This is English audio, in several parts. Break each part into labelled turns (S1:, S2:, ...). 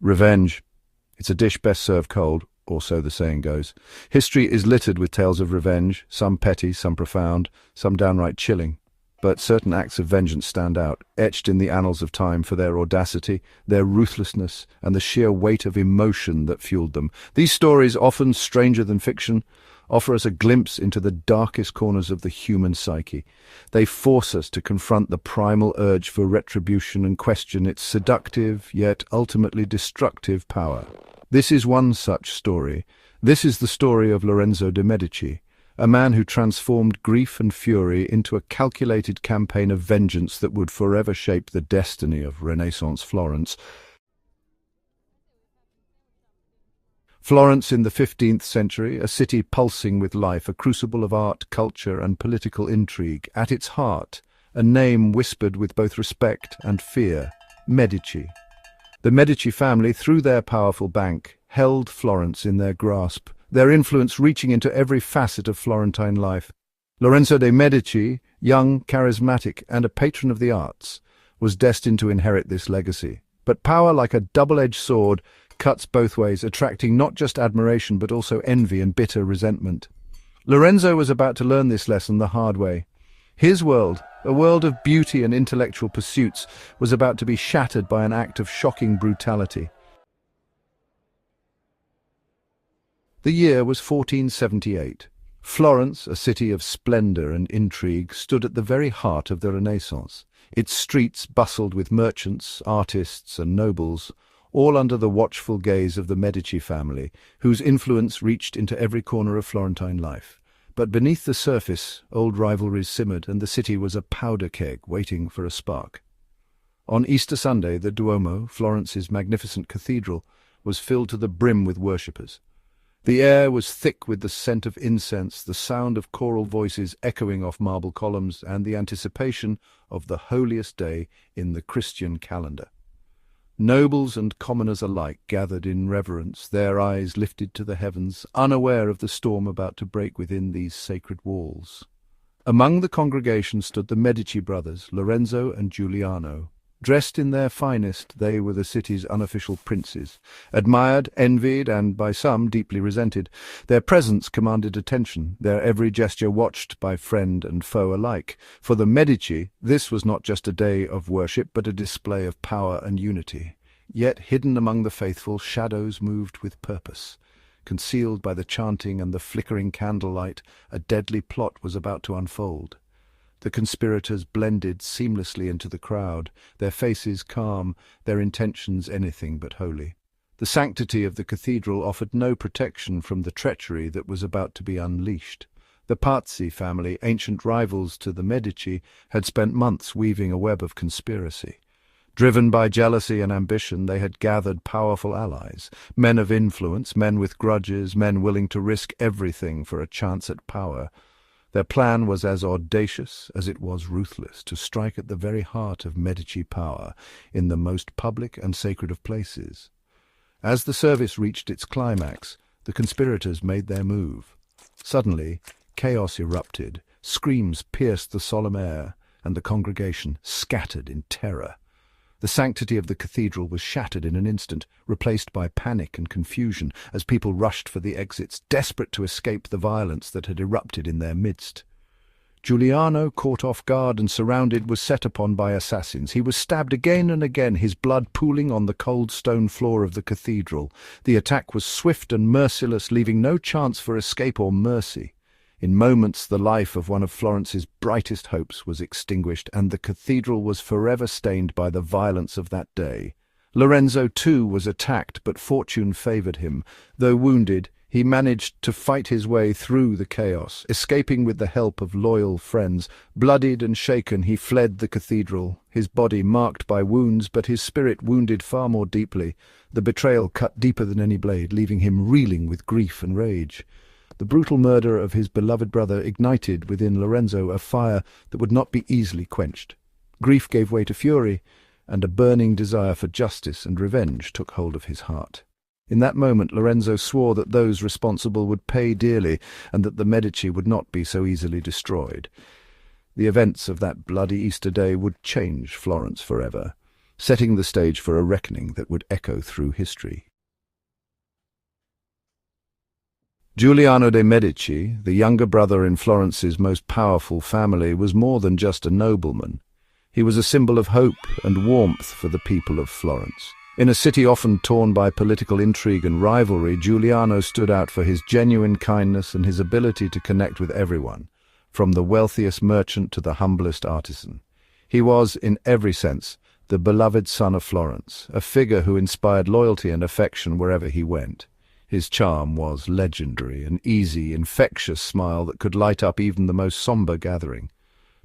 S1: Revenge. It's a dish best served cold, or so the saying goes. History is littered with tales of revenge, some petty, some profound, some downright chilling. But certain acts of vengeance stand out, etched in the annals of time for their audacity, their ruthlessness, and the sheer weight of emotion that fueled them. These stories, often stranger than fiction, offer us a glimpse into the darkest corners of the human psyche. They force us to confront the primal urge for retribution and question its seductive, yet ultimately destructive power. This is one such story. This is the story of Lorenzo de' Medici, a man who transformed grief and fury into a calculated campaign of vengeance that would forever shape the destiny of Renaissance Florence. Florence in the 15th century, a city pulsing with life, a crucible of art, culture, and political intrigue. At its heart, a name whispered with both respect and fear: Medici. The Medici family, through their powerful bank, held Florence in their grasp, their influence reaching into every facet of Florentine life. Lorenzo de' Medici, young, charismatic, and a patron of the arts, was destined to inherit this legacy. But power, like a double-edged sword, cuts both ways, attracting not just admiration but also envy and bitter resentment. Lorenzo was about to learn this lesson the hard way. His world, a world of beauty and intellectual pursuits, was about to be shattered by an act of shocking brutality. The year was 1478. Florence, a city of splendor and intrigue, stood at the very heart of the Renaissance. Its streets bustled with merchants, artists, and nobles, all under the watchful gaze of the Medici family, whose influence reached into every corner of Florentine life. But beneath the surface, old rivalries simmered, and the city was a powder keg waiting for a spark. On Easter Sunday, the Duomo, Florence's magnificent cathedral, was filled to the brim with worshippers. The air was thick with the scent of incense, the sound of choral voices echoing off marble columns, and the anticipation of the holiest day in the Christian calendar. Nobles and commoners alike gathered in reverence, their eyes lifted to the heavens, unaware of the storm about to break within these sacred walls. Among the congregation stood the Medici brothers, Lorenzo and Giuliano. Dressed in their finest, they were the city's unofficial princes, admired, envied, and by some deeply resented. Their presence commanded attention, their every gesture watched by friend and foe alike. For the Medici, this was not just a day of worship, but a display of power and unity. Yet hidden among the faithful, shadows moved with purpose. Concealed by the chanting and the flickering candlelight, a deadly plot was about to unfold. The conspirators blended seamlessly into the crowd, their faces calm, their intentions anything but holy. The sanctity of the cathedral offered no protection from the treachery that was about to be unleashed. The Pazzi family, ancient rivals to the Medici, had spent months weaving a web of conspiracy. Driven by jealousy and ambition, they had gathered powerful allies, men of influence, men with grudges, men willing to risk everything for a chance at power. Their plan was as audacious as it was ruthless, to strike at the very heart of Medici power, in the most public and sacred of places. As the service reached its climax, the conspirators made their move. Suddenly, chaos erupted, screams pierced the solemn air, and the congregation scattered in terror. The sanctity of the cathedral was shattered in an instant, replaced by panic and confusion as people rushed for the exits, desperate to escape the violence that had erupted in their midst. Giuliano, caught off guard and surrounded, was set upon by assassins. He was stabbed again and again, his blood pooling on the cold stone floor of the cathedral. The attack was swift and merciless, leaving no chance for escape or mercy. In moments, the life of one of Florence's brightest hopes was extinguished, and the cathedral was forever stained by the violence of that day. Lorenzo, too, was attacked, but fortune favored him. Though wounded, he managed to fight his way through the chaos, escaping with the help of loyal friends. Bloodied and shaken, he fled the cathedral, his body marked by wounds, but his spirit wounded far more deeply. The betrayal cut deeper than any blade, leaving him reeling with grief and rage. The brutal murder of his beloved brother ignited within Lorenzo a fire that would not be easily quenched. Grief gave way to fury, and a burning desire for justice and revenge took hold of his heart. In that moment, Lorenzo swore that those responsible would pay dearly, and that the Medici would not be so easily destroyed. The events of that bloody Easter day would change Florence forever. setting the stage for a reckoning that would echo through history. Giuliano de' Medici, the younger brother in Florence's most powerful family, was more than just a nobleman. He was a symbol of hope and warmth for the people of Florence. In a city often torn by political intrigue and rivalry, Giuliano stood out for his genuine kindness and his ability to connect with everyone, from the wealthiest merchant to the humblest artisan. He was, in every sense, the beloved son of Florence, a figure who inspired loyalty and affection wherever he went. His charm was legendary, an easy, infectious smile that could light up even the most somber gathering.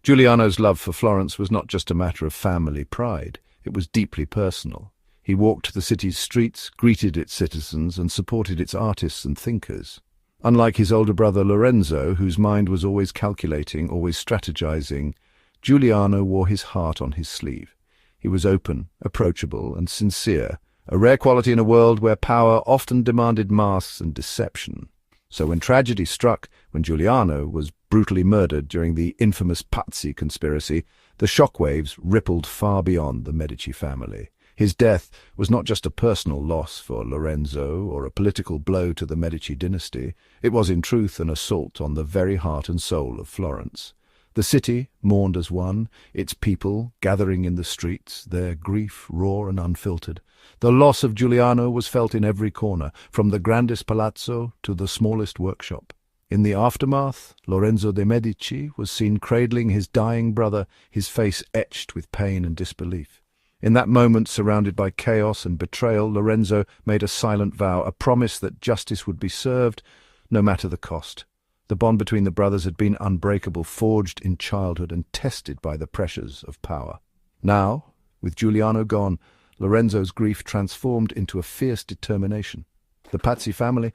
S1: Giuliano's love for Florence was not just a matter of family pride, it was deeply personal. He walked the city's streets, greeted its citizens, and supported its artists and thinkers. Unlike his older brother Lorenzo, whose mind was always calculating, always strategizing, Giuliano wore his heart on his sleeve. He was open, approachable, and sincere, a rare quality in a world where power often demanded masks and deception. So when tragedy struck, when Giuliano was brutally murdered during the infamous Pazzi conspiracy, the shockwaves rippled far beyond the Medici family. His death was not just a personal loss for Lorenzo or a political blow to the Medici dynasty. It was in truth an assault on the very heart and soul of Florence. The city mourned as one, its people gathering in the streets, their grief raw and unfiltered. The loss of Giuliano was felt in every corner, from the grandest palazzo to the smallest workshop. In the aftermath, Lorenzo de' Medici was seen cradling his dying brother, his face etched with pain and disbelief. In that moment, surrounded by chaos and betrayal, Lorenzo made a silent vow, a promise that justice would be served, no matter the cost. The bond between the brothers had been unbreakable, forged in childhood and tested by the pressures of power. Now, with Giuliano gone, Lorenzo's grief transformed into a fierce determination. The Pazzi family,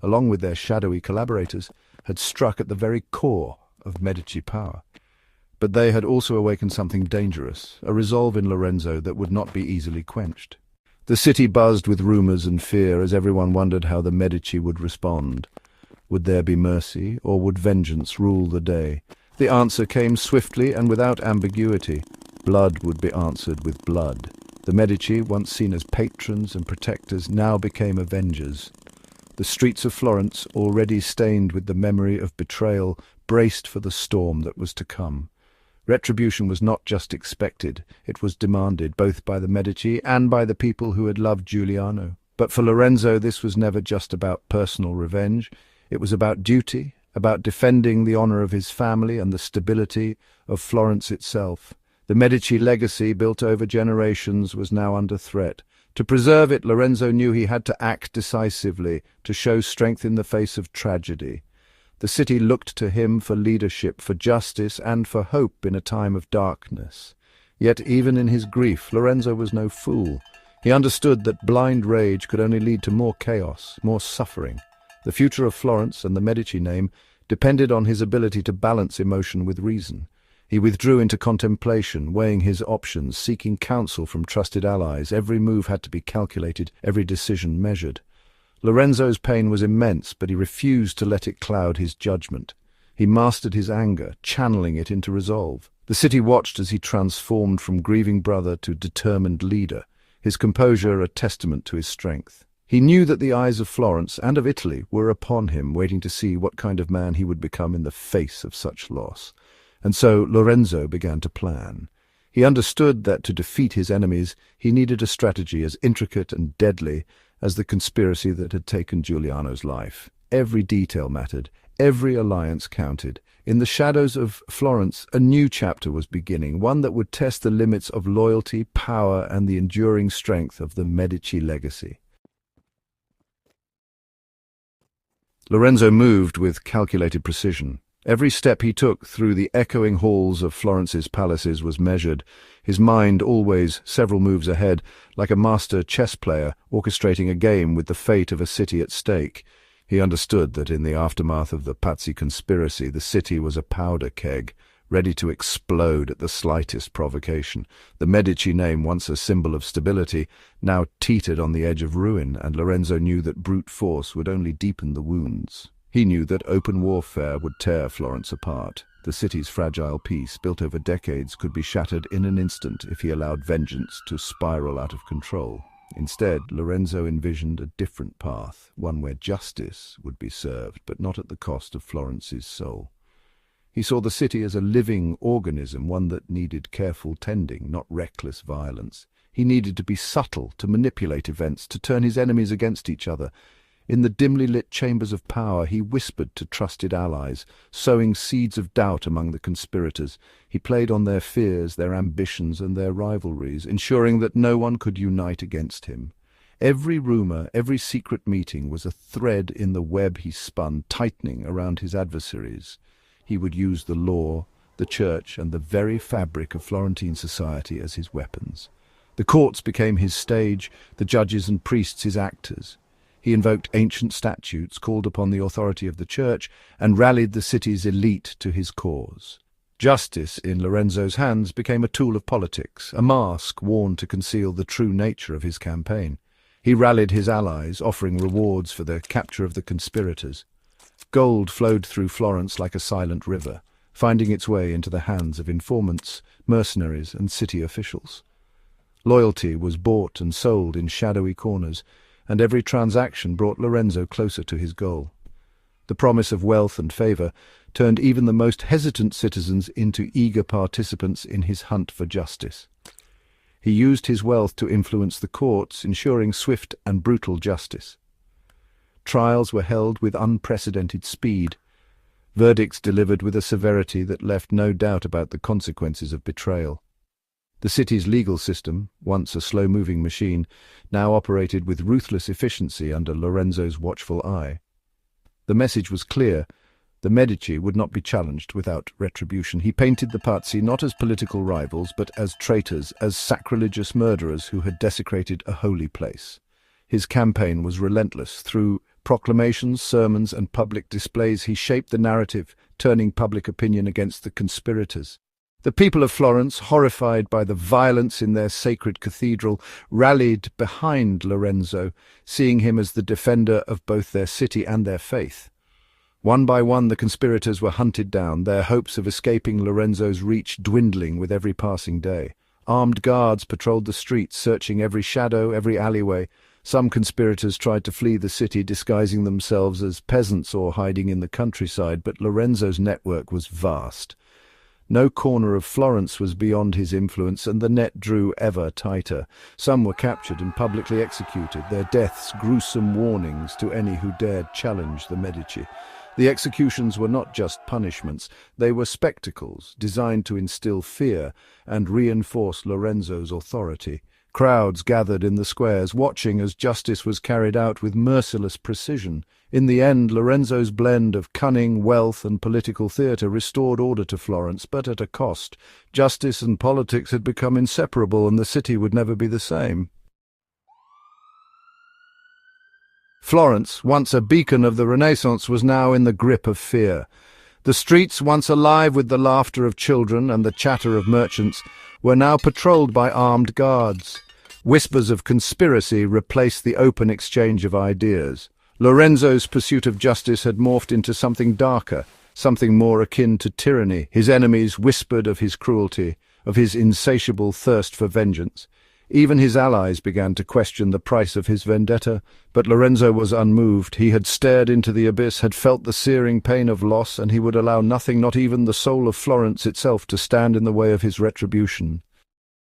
S1: along with their shadowy collaborators, had struck at the very core of Medici power. But they had also awakened something dangerous, a resolve in Lorenzo that would not be easily quenched. The city buzzed with rumors and fear as everyone wondered how the Medici would respond. Would there be mercy, or would vengeance rule the day? The answer came swiftly and without ambiguity. Blood would be answered with blood. The Medici, once seen as patrons and protectors, now became avengers. The streets of Florence, already stained with the memory of betrayal, braced for the storm that was to come. Retribution was not just expected, it was demanded, both by the Medici and by the people who had loved Giuliano. But for Lorenzo, this was never just about personal revenge. It was about duty, about defending the honor of his family and the stability of Florence itself. The Medici legacy, built over generations, was now under threat. To preserve it, Lorenzo knew he had to act decisively, to show strength in the face of tragedy. The city looked to him for leadership, for justice, and for hope in a time of darkness. Yet even in his grief, Lorenzo was no fool. He understood that blind rage could only lead to more chaos, more suffering. The future of Florence and the Medici name depended on his ability to balance emotion with reason. He withdrew into contemplation, weighing his options, seeking counsel from trusted allies. Every move had to be calculated, every decision measured. Lorenzo's pain was immense, but he refused to let it cloud his judgment. He mastered his anger, channeling it into resolve. The city watched as he transformed from grieving brother to determined leader, his composure a testament to his strength. He knew that the eyes of Florence and of Italy were upon him, waiting to see what kind of man he would become in the face of such loss. And so Lorenzo began to plan. He understood that to defeat his enemies, he needed a strategy as intricate and deadly as the conspiracy that had taken Giuliano's life. Every detail mattered, every alliance counted. In the shadows of Florence, a new chapter was beginning, one that would test the limits of loyalty, power, and the enduring strength of the Medici legacy. Lorenzo moved with calculated precision. Every step he took through the echoing halls of Florence's palaces was measured, his mind always several moves ahead, like a master chess player orchestrating a game with the fate of a city at stake. He understood that in the aftermath of the Pazzi conspiracy, the city was a powder keg, ready to explode at the slightest provocation. The Medici name, once a symbol of stability, now teetered on the edge of ruin, and Lorenzo knew that brute force would only deepen the wounds. He knew that open warfare would tear Florence apart. The city's fragile peace, built over decades, could be shattered in an instant if he allowed vengeance to spiral out of control. Instead, Lorenzo envisioned a different path, one where justice would be served, but not at the cost of Florence's soul. He saw the city as a living organism, one that needed careful tending, not reckless violence. He needed to be subtle, to manipulate events, to turn his enemies against each other. In the dimly lit chambers of power, he whispered to trusted allies, sowing seeds of doubt among the conspirators. He played on their fears, their ambitions, and their rivalries, ensuring that no one could unite against him. Every rumor, every secret meeting was a thread in the web he spun, tightening around his adversaries. He would use the law, the church, and the very fabric of Florentine society as his weapons. The courts became his stage, the judges and priests his actors. He invoked ancient statutes, called upon the authority of the church, and rallied the city's elite to his cause. Justice, in Lorenzo's hands, became a tool of politics, a mask worn to conceal the true nature of his campaign. He rallied his allies, offering rewards for the capture of the conspirators. Gold flowed through Florence like a silent river, finding its way into the hands of informants, mercenaries, and city officials. Loyalty was bought and sold in shadowy corners, and every transaction brought Lorenzo closer to his goal. The promise of wealth and favor turned even the most hesitant citizens into eager participants in his hunt for justice. He used his wealth to influence the courts, ensuring swift and brutal justice. Trials were held with unprecedented speed, verdicts delivered with a severity that left no doubt about the consequences of betrayal. The city's legal system, once a slow-moving machine, now operated with ruthless efficiency under Lorenzo's watchful eye. The message was clear. The Medici would not be challenged without retribution. He painted the Pazzi not as political rivals, but as traitors, as sacrilegious murderers who had desecrated a holy place. His campaign was relentless. Through proclamations, sermons, and public displays, he shaped the narrative, turning public opinion against the conspirators. The people of Florence, horrified by the violence in their sacred cathedral, rallied behind Lorenzo, seeing him as the defender of both their city and their faith. One by one the conspirators were hunted down, their hopes of escaping Lorenzo's reach dwindling with every passing day. Armed guards patrolled the streets, searching every shadow, every alleyway. Some conspirators tried to flee the city, disguising themselves as peasants or hiding in the countryside, but Lorenzo's network was vast. No corner of Florence was beyond his influence, and the net drew ever tighter. Some were captured and publicly executed, their deaths gruesome warnings to any who dared challenge the Medici. The executions were not just punishments, they were spectacles designed to instill fear and reinforce Lorenzo's authority. Crowds gathered in the squares, watching as justice was carried out with merciless precision. In the end, Lorenzo's blend of cunning, wealth, and political theatre restored order to Florence, but at a cost. Justice and politics had become inseparable, and the city would never be the same. Florence, once a beacon of the Renaissance, was now in the grip of fear. The streets, once alive with the laughter of children and the chatter of merchants, were now patrolled by armed guards. Whispers of conspiracy replaced the open exchange of ideas. Lorenzo's pursuit of justice had morphed into something darker, something more akin to tyranny. His enemies whispered of his cruelty, of his insatiable thirst for vengeance. Even his allies began to question the price of his vendetta, but Lorenzo was unmoved. He had stared into the abyss, had felt the searing pain of loss, and he would allow nothing, not even the soul of Florence itself, to stand in the way of his retribution.